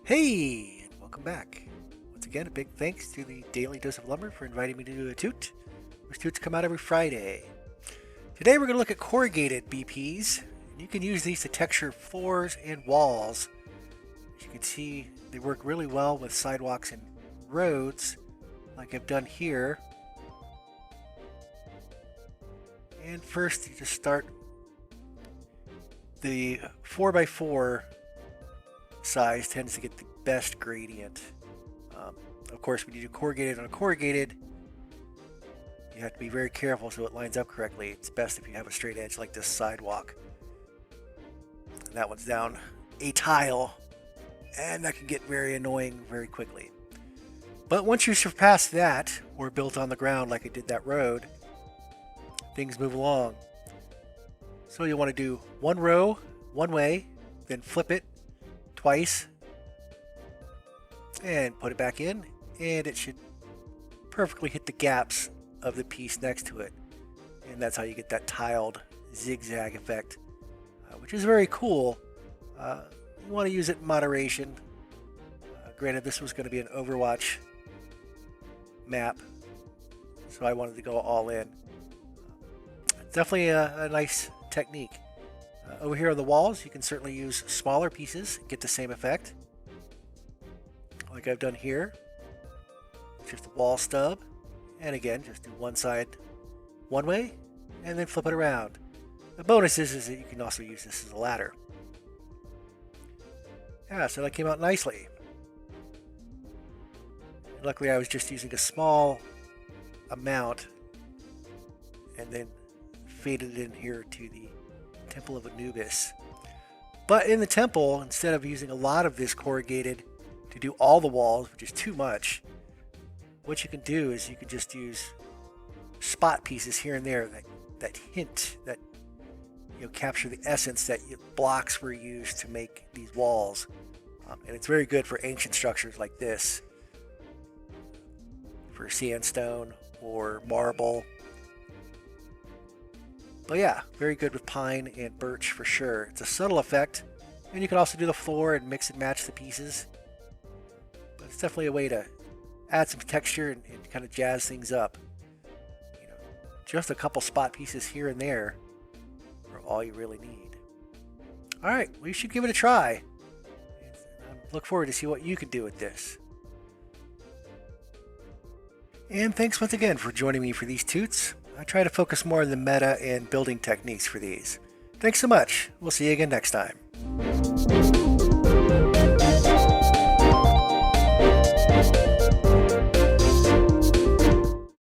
Hey, and welcome back. Once again, a big thanks to the Daily Dose of Lumber for inviting me to do a toot. Those toots come out every Friday. Today we're going to look at corrugated BPs. And you can use these to texture floors and walls. As you can see, they work really well with sidewalks and roads, like I've done here. And first, you just start the 4x4 size tends to get the best gradient. Of course, when you do corrugated on a corrugated, you have to be very careful so it lines up correctly. It's best if you have a straight edge like this sidewalk. And that one's down a tile, and that can get very annoying very quickly. But once you surpass that, or built on the ground like I did that road, things move along. So you'll want to do one row, one way, then flip it twice, and put it back in, and it should perfectly hit the gaps of the piece next to it. And that's how you get that tiled zigzag effect, which is very cool. You want to use it in moderation. Granted, this was going to be an Overwatch map, so I wanted to go all in. Definitely a nice technique. Over here on the walls, you can certainly use smaller pieces, get the same effect. Like I've done here. Just a wall stub. And again, just do one side one way, and then flip it around. The bonus is that you can also use this as a ladder. Yeah, so that came out nicely. Luckily, I was just using a small amount, and then faded it in here to the Temple of Anubis. But in the temple, instead of using a lot of this corrugated to do all the walls, which is too much, what you can do is you can just use spot pieces here and there that hint, that capture the essence that blocks were used to make these walls. And it's very good for ancient structures like this, for sandstone or marble. But yeah, very good with pine and birch for sure. It's a subtle effect, and you can also do the floor and mix and match the pieces. But it's definitely a way to add some texture and kind of jazz things up. Just a couple spot pieces here and there are all you really need. All right, well, you should give it a try. I look forward to see what you can do with this. And thanks once again for joining me for these toots. I try to focus more on the meta and building techniques for these. Thanks so much. We'll see you again next time.